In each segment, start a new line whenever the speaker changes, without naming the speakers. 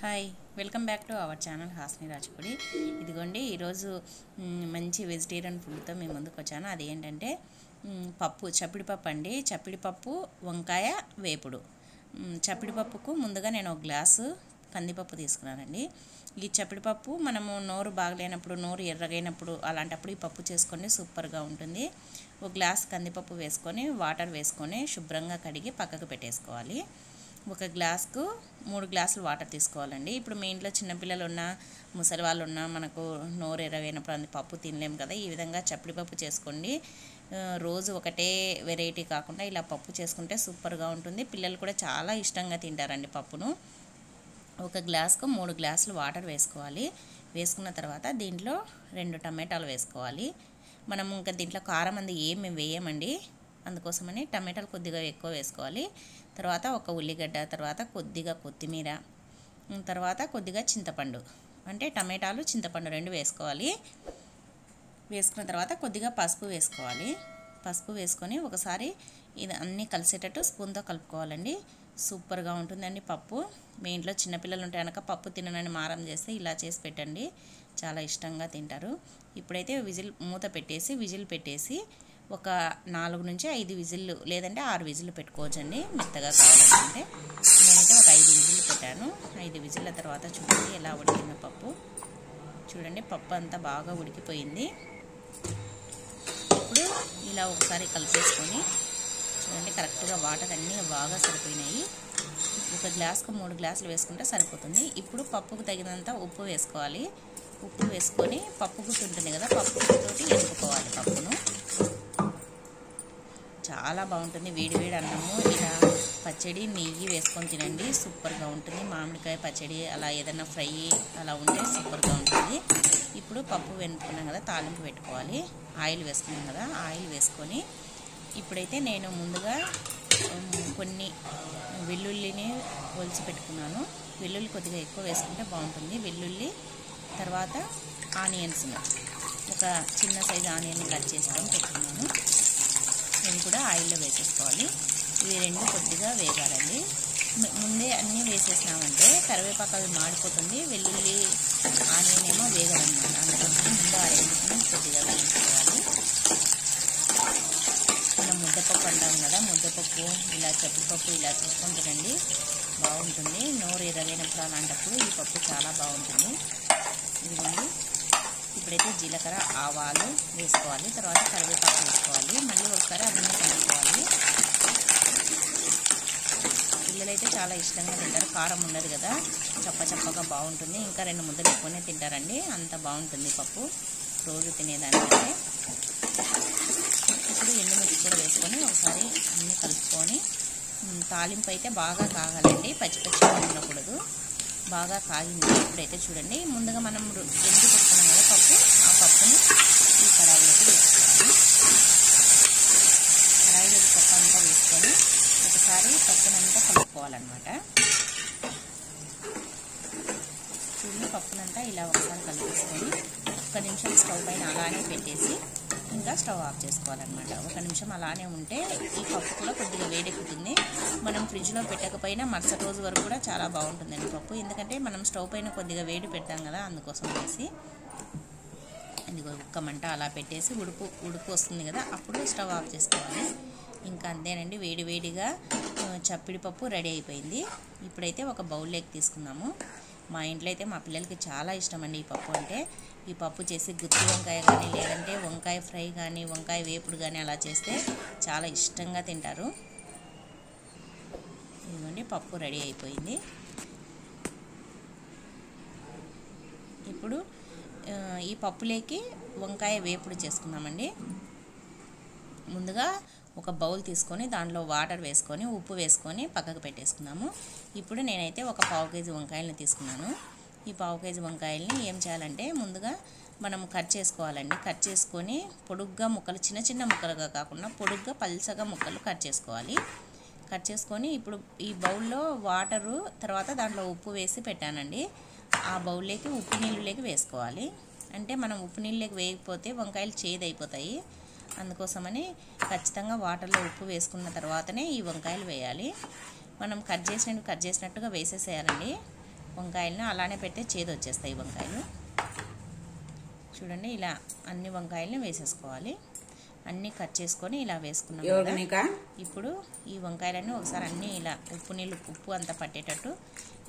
Hi welcome back to our channel Hasni Rajapudi. ఇదిగోండి ఈరోజు మంచి వెజిటేరియన్ ఫుడ్తో మేము ముందుకు వచ్చాను. అది ఏంటంటే పప్పు, చప్పిడిపప్పు అండి. చప్పిడిపప్పు, వంకాయ వేపుడు. చప్పిడిపప్పుకు ముందుగా నేను ఒక గ్లాసు కందిపప్పు తీసుకున్నానండి. ఈ చప్పిడిపప్పు మనము నోరు బాగలేనప్పుడు, నోరు ఎర్రగైనప్పుడు అలాంటప్పుడు ఈ పప్పు చేసుకోండి, సూపర్గా ఉంటుంది. ఒక గ్లాస్ కందిపప్పు వేసుకొని వాటర్ వేసుకొని శుభ్రంగా కడిగి పక్కకు పెట్టేసుకోవాలి. ఒక గ్లాస్కు 3 గ్లాసులు వాటర్ తీసుకోవాలండి. ఇప్పుడు మీ ఇంట్లో చిన్నపిల్లలు ఉన్నా, ముసలి వాళ్ళు ఉన్నా, మనకు నోరు ఎర్రగైనప్పుడు అంత పప్పు తినలేము కదా, ఈ విధంగా చప్పిడిపప్పు చేసుకోండి. రోజు ఒకటే వెరైటీ కాకుండా ఇలా పప్పు చేసుకుంటే సూపర్గా ఉంటుంది. పిల్లలు కూడా చాలా ఇష్టంగా తింటారండి పప్పును. ఒక గ్లాస్కు 3 గ్లాసులు వాటర్ వేసుకోవాలి. వేసుకున్న తర్వాత దీంట్లో 2 టమాటాలు వేసుకోవాలి. మనము ఇంకా దీంట్లో కారం అంది ఏమి వేయమండి, అందుకోసమని టమాటాలు కొద్దిగా ఎక్కువ వేసుకోవాలి. తర్వాత ఒక ఉల్లిగడ్డ, తర్వాత కొద్దిగా కొత్తిమీర, తర్వాత కొద్దిగా చింతపండు, అంటే టమాటాలు చింతపండు 2 వేసుకోవాలి. వేసుకున్న తర్వాత కొద్దిగా పసుపు వేసుకోవాలి. పసుపు వేసుకొని ఒకసారి ఇది అన్నీ కలిసేటట్టు స్పూన్తో కలుపుకోవాలండి. సూపర్గా ఉంటుందండి పప్పు. మీ ఇంట్లో చిన్నపిల్లలు ఉంటే కనుక పప్పు తిననని మారం చేస్తే ఇలా చేసి పెట్టండి, చాలా ఇష్టంగా తింటారు. ఇప్పుడైతే మూత పెట్టేసి విజిల్ పెట్టేసి ఒక 4 నుంచి 5 విజిల్లు లేదంటే 6 విజిల్లు పెట్టుకోవచ్చండి, మెత్తగా కావాలంటే. నేనైతే ఒక 5 విజిల్లు పెట్టాను. 5 విజిల్ల తర్వాత చూడండి ఎలా ఉడికిందో పప్పు. చూడండి పప్పు అంతా బాగా ఉడికిపోయింది. ఇప్పుడు ఇలా ఒకసారి కలిపేసుకొని చూడండి, కరెక్ట్గా వాటర్ అన్నీ బాగా సరిపోయినాయి. ఒక గ్లాస్కు 3 గ్లాసులు వేసుకుంటే సరిపోతుంది. ఇప్పుడు పప్పుకు తగినంత ఉప్పు వేసుకోవాలి. ఉప్పు వేసుకొని పప్పు గుత్తి ఉంటుంది కదా, పప్పు గుత్తితోటి ఎనుపుకోవాలి పప్పును. చాలా బాగుంటుంది. వేడి వేడి అన్నము ఇలా పచ్చడి, నెయ్యి వేసుకొని తినండి, సూపర్గా ఉంటుంది. మామిడికాయ పచ్చడి అలా ఏదైనా ఫ్రై అలా ఉంటే సూపర్గా ఉంటుంది. ఇప్పుడు పప్పు వెనుకున్నాం కదా, తాలింపు పెట్టుకోవాలి. ఆయిల్ వేసుకున్నాం కదా, ఆయిల్ వేసుకొని ఇప్పుడైతే నేను ముందుగా కొన్ని వెల్లుల్లిని ఒలిచి పెట్టుకున్నాను. వెల్లుల్లి కొద్దిగా ఎక్కువ వేసుకుంటే బాగుంటుంది. వెల్లుల్లి, తర్వాత ఆనియన్స్ని ఒక చిన్న సైజు ఆనియన్ని కట్ చేసుకొని పెట్టుకున్నాను. ఇవి కూడా ఆయిల్లో వేసేసుకోవాలి. ఇవి 2 కొద్దిగా వేగాలండి. ముందే అన్నీ వేసేసినామంటే కరివేపాకు అవి మాడిపోతుంది, వెల్లుల్లి ఆనియన్ ఏమో వేగదన్నమాట. అందుకోసం ముందు ఆ 2 కొద్దిగా వేయించుకోవాలి. మనం ముద్దపప్పు అంటాం కదా, ముద్దపప్పు ఇలా చప్పిడిపప్పు ఇలా చేసుకొని తినండి, బాగుంటుంది. నోరు ఎర్రగైనప్పుడు అలాంటప్పుడు ఈ పప్పు చాలా బాగుంటుంది. ఇదిగోండి, ఇప్పుడైతే జీలకర్ర, ఆవాలు వేసుకోవాలి. తర్వాత కరివేపాకు వేసుకోవాలి. మళ్ళీ ఒకసారి అన్నీ కలుపుకోవాలి. పిల్లలైతే చాలా ఇష్టంగా తింటారు, కారం ఉండదు కదా, చప్పగా బాగుంటుంది. ఇంకా 2 ముద్దలు ఎక్కువనే తింటారండి, అంత బాగుంటుంది పప్పు రోజు తినేదానికంటే. ఇప్పుడు ఎండుమిర్చి కూడా వేసుకొని ఒకసారి అన్నీ కలుపుకొని తాలింపు అయితే బాగా కాగాలండి, పచ్చిగా ఉండకూడదు, బాగా కాగింది. ఇప్పుడైతే చూడండి, ముందుగా మనం ఎండు పెట్టుకున్నాం కదా పప్పు, ఆ పప్పుని ఈ కడాయిలోకి వేసుకోవాలి. కడాయిలోకి పప్పు అంతా వేసుకొని ఒకసారి పప్పునంతా కలుపుకోవాలన్నమాట. చూడండి, పప్పునంతా ఇలా ఒకసారి కలిపేసుకొని 1 నిమిషం స్టవ్ పైన అలానే పెట్టేసి ఇంకా స్టవ్ ఆఫ్ చేసుకోవాలన్నమాట. 1 నిమిషం అలానే ఉంటే ఈ పప్పు కూడా కొద్దిగా వేడెక్కుతుంది. మనం ఫ్రిడ్జ్లో పెట్టకపోయినా మరుసటి రోజు వరకు కూడా చాలా బాగుంటుందండి పప్పు, ఎందుకంటే మనం స్టవ్ పైన కొద్దిగా వేడి పెడతాం కదా, అందుకోసం వేసి ఇదిగో ఒక్క మంట అలా పెట్టేసి ఉడుకు వస్తుంది కదా, అప్పుడు స్టవ్ ఆఫ్ చేసుకోవాలి. ఇంకా అంతేనండి, వేడిగా చప్పిడిపప్పు రెడీ అయిపోయింది. ఇప్పుడైతే ఒక బౌల్లోకి తీసుకున్నాము. మా ఇంట్లో అయితే మా పిల్లలకి చాలా ఇష్టం అండి ఈ పప్పు అంటే. ఈ పప్పు చేసి గుత్తి వంకాయ కానీ, లేదంటే వంకాయ ఫ్రై కానీ, వంకాయ వేపుడు కానీ అలా చేస్తే చాలా ఇష్టంగా తింటారు. ఇదిగోండి, పప్పు రెడీ అయిపోయింది. ఇప్పుడు ఈ పప్పులోకి వంకాయ వేపుడు చేసుకుందామండి. ముందుగా ఒక బౌల్ తీసుకొని దాంట్లో వాటర్ వేసుకొని ఉప్పు వేసుకొని పక్కకు పెట్టేసుకున్నాము. ఇప్పుడు నేనైతే ఒక 1/2 కేజీ వంకాయలను తీసుకున్నాను. ఈ 1/2 కేజీ వంకాయలని ఏం చేయాలంటే ముందుగా మనం కట్ చేసుకోవాలండి. కట్ చేసుకొని పొడుగ్గా ముక్కలు, చిన్న ముక్కలుగా కాకుండా పొడుగ్గా పల్చగా ముక్కలు కట్ చేసుకోవాలి. కట్ చేసుకొని ఇప్పుడు ఈ బౌల్లో వాటరు, తర్వాత దాంట్లో ఉప్పు వేసి పెట్టానండి. ఆ బౌల్లోకి ఉప్పు నీళ్ళలోకి వేసుకోవాలి. అంటే మనం ఉప్పు నీళ్ళలోకి వేయకపోతే వంకాయలు చేదైపోతాయి, అందుకోసమని ఖచ్చితంగా వాటర్లో ఉప్పు వేసుకున్న తర్వాతనే ఈ వంకాయలు వేయాలి. మనం కట్ చేసినట్టుగా వేసేసేయాలండి. వంకాయలను అలానే పెడితే చేదు వచ్చేస్తాయి వంకాయలు. చూడండి ఇలా అన్ని వంకాయలను వేసేసుకోవాలి. అన్నీ కట్ చేసుకొని ఇలా వేసుకున్నాం కదా. ఇప్పుడు ఈ వంకాయలన్నీ ఒకసారి అన్నీ ఇలా ఉప్పు అంతా పట్టేటట్టు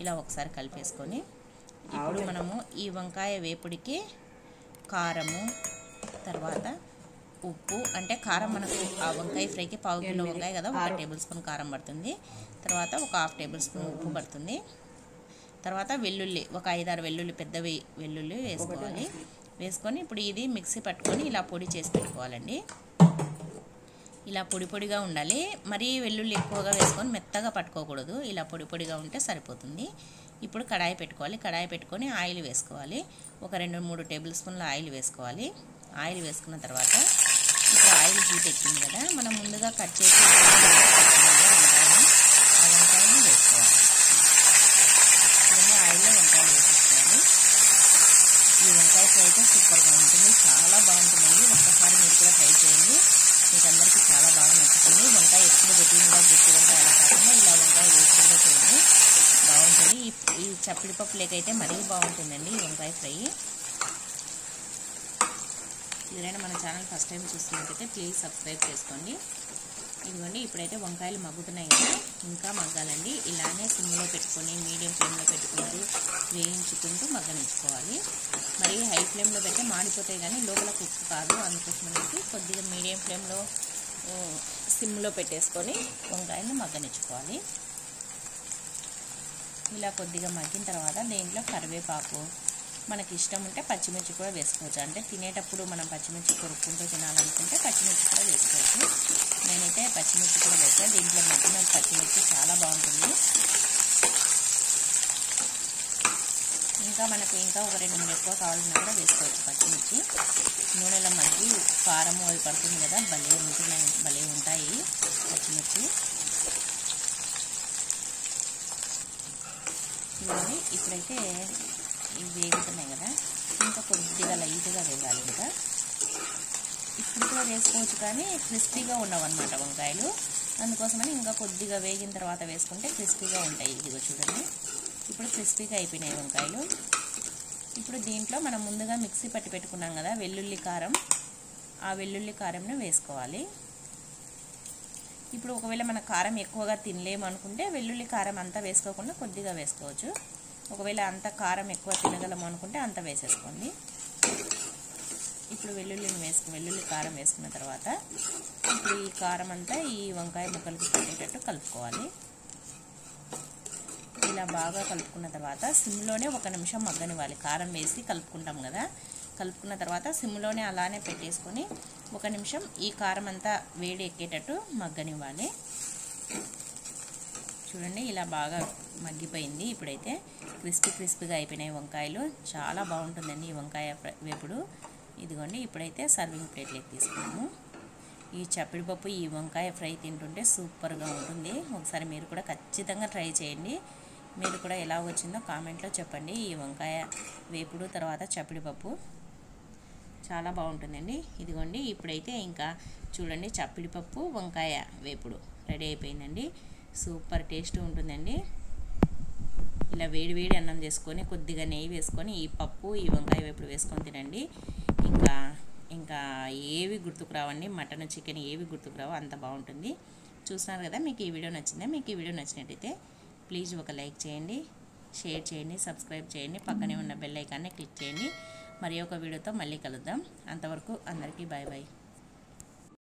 ఇలా ఒకసారి కలిపేసుకొని ఇప్పుడు మనము ఈ వంకాయ వేపుడికి కారము, తర్వాత ఉప్పు, అంటే కారం మనకు ఆ వంకాయ ఫ్రైకి 1/2 కిలో వంకాయ కదా, 1 టేబుల్ స్పూన్ కారం పడుతుంది. తర్వాత ఒక 1/2 టేబుల్ స్పూన్ ఉప్పు పడుతుంది. తర్వాత వెల్లుల్లి ఒక 5-6 వెల్లుల్లి, పెద్దవి వెల్లుల్లి వేసుకోవాలి. వేసుకొని ఇప్పుడు ఇది మిక్సీ పట్టుకొని ఇలా పొడి చేసి పెట్టుకోవాలండి. ఇలా పొడి పొడిగా ఉండాలి. మరీ వెల్లుల్లి ఎక్కువగా వేసుకొని మెత్తగా పట్టుకోకూడదు. ఇలా పొడి పొడిగా ఉంటే సరిపోతుంది. ఇప్పుడు కడాయి పెట్టుకోవాలి. కడాయి పెట్టుకొని ఆయిల్ వేసుకోవాలి. ఒక 2-3 టేబుల్ స్పూన్ల ఆయిల్ వేసుకోవాలి. ఆయిల్ వేసుకున్న తర్వాత ఇప్పుడు ఆయిల్ హీట్ ఎక్కింది కదా, మనం ముందుగా కట్ చేసి వంకాయని వేసుకోవాలి. ఆయిల్లో వంకాయలు వేసేసుకోవాలి. ఈ వంకాయ ఫ్రై అయితే సూపర్గా ఉంటుంది, చాలా బాగుంటుందండి. ఒక్కసారి మీరు కూడా ట్రై చేయండి, మీకు అందరికీ చాలా బాగా నచ్చుతుంది. వంకాయ ఎప్పుడు రొటీన్గా గుర్తు వంకాయ అలా కాకుండా ఇలా వంకాయ వేసుకుంటూ చేయండి, బాగుంటుంది. ఈ చప్పిడి పప్పు లేకైతే మరీ బాగుంటుందండి ఈ వంకాయ ఫ్రై. ఎవరైనా మన ఛానల్ ఫస్ట్ టైం చూస్తున్నట్టయితే ప్లీజ్ సబ్స్క్రైబ్ చేసుకోండి. ఇదిగోండి ఇప్పుడైతే వంకాయలు మగ్గుతున్నాయి కదా, ఇంకా మగ్గాలండి. ఇలానే సిమ్లో పెట్టుకొని మీడియం ఫ్లేమ్లో పెట్టుకుంటూ వేయించుకుంటూ మగ్గనించుకోవాలి. మరి హై ఫ్లేమ్లో పెడితే మాడిపోతాయి కానీ లోపల కుక్ కాదు. అందుకోసం అనేది కొద్దిగా మీడియం ఫ్లేమ్లో సిమ్లో పెట్టేసుకొని వంకాయలను మగ్గనించుకోవాలి. ఇలా కొద్దిగా మగ్గిన తర్వాత దీంట్లో కరివేపాకు, మనకి ఇష్టం ఉంటే పచ్చిమిర్చి కూడా వేసుకోవచ్చు. అంటే తినేటప్పుడు మనం పచ్చిమిర్చి కొరుక్కుంటూ తినాలనుకుంటే పచ్చిమిర్చి కూడా వేసుకోవచ్చు. నేనైతే పచ్చిమిర్చి కూడా వేస్తాను. దీంట్లో మగ్గిన పచ్చిమిర్చి చాలా బాగుంటుంది. ఇంకా మనకు ఇంకా ఒక 2-3 ఎక్కువ కావాలన్నా కూడా వేసుకోవచ్చు పచ్చిమిర్చి. నూనెలో మగ్గి కారం అవి పడుతుంది కదా, భలే ఉంటాయి పచ్చిమిర్చి. ఇవన్నీ ఇప్పుడైతే ఇవి వేగుతున్నాయి కదా, ఇంకా కొద్దిగా లైట్గా వేగాలి. ఇంకా ఇప్పుడు కూడా వేసుకోవచ్చు కానీ క్రిస్పీగా ఉండవన్నమాట వంకాయలు. అందుకోసమని ఇంకా కొద్దిగా వేగిన తర్వాత వేసుకుంటే క్రిస్పీగా ఉంటాయి. ఇదిగో చూడండి ఇప్పుడు క్రిస్పీగా అయిపోయినాయి వంకాయలు. ఇప్పుడు దీంట్లో మనం ముందుగా మిక్సీ పట్టి పెట్టుకున్నాం కదా వెల్లుల్లి కారం, ఆ వెల్లుల్లి కారంను వేసుకోవాలి. ఇప్పుడు ఒకవేళ మన కారం ఎక్కువగా తినలేము అనుకుంటే వెల్లుల్లి కారం అంతా వేసుకోకుండా కొద్దిగా వేసుకోవచ్చు. ఒకవేళ అంత కారం ఎక్కువ తినగలము అనుకుంటే అంత వేసేసుకోండి. ఇప్పుడు వెల్లుల్లి కారం వేసుకున్న తర్వాత ఇప్పుడు ఈ కారం అంతా ఈ వంకాయ ముక్కలకి పట్టేటట్టు కలుపుకోవాలి. ఇలా బాగా కలుపుకున్న తర్వాత సిమ్లోనే 1 నిమిషం మగ్గనివ్వాలి. కారం వేసి కలుపుకుంటాం కదా, కలుపుకున్న తర్వాత సిమ్లోనే అలానే పెట్టేసుకొని 1 నిమిషం ఈ కారం అంతా వేడి ఎక్కేటట్టు మగ్గనివ్వాలి. చూడండి ఇలా బాగా మగ్గిపోయింది. ఇప్పుడైతే క్రిస్పీగా అయిపోయినాయి వంకాయలు. చాలా బాగుంటుందండి ఈ వంకాయ వేపుడు. ఇదిగోండి ఇప్పుడైతే సర్వింగ్ ప్లేట్లోకి తీసుకున్నాము. ఈ చప్పిడి పప్పు ఈ వంకాయ ఫ్రై తింటుంటే సూపర్గా ఉంటుంది. ఒకసారి మీరు కూడా ఖచ్చితంగా ట్రై చేయండి. మీరు కూడా ఎలా వచ్చిందో కామెంట్లో చెప్పండి. ఈ వంకాయ వేపుడు తర్వాత చప్పిడి పప్పు చాలా బాగుంటుందండి. ఇదిగోండి ఇప్పుడైతే ఇంకా చూడండి చప్పిడి పప్పు వంకాయ వేపుడు రెడీ అయిపోయిందండి. సూపర్ టేస్ట్ ఉంటుందండి. ఇలా వేడి అన్నం చేసుకొని కొద్దిగా నెయ్యి వేసుకొని ఈ పప్పు ఈ వంకాయ వేపుడు వేసుకొని తినండి. ఇంకా ఏవి గుర్తుకు రావండి, మటన్ చికెన్ ఏవి గుర్తుకు రావు, అంత బాగుంటుంది. చూస్తున్నారు కదా, మీకు ఈ వీడియో నచ్చిందా? మీకు ఈ వీడియో నచ్చినట్టయితే ప్లీజ్ ఒక లైక్ చేయండి, షేర్ చేయండి, సబ్స్క్రైబ్ చేయండి, పక్కనే ఉన్న బెల్ ఐకాన్ని క్లిక్ చేయండి. మరి ఒక వీడియోతో మళ్ళీ కలుద్దాం. అంతవరకు అందరికీ బాయ్ బాయ్.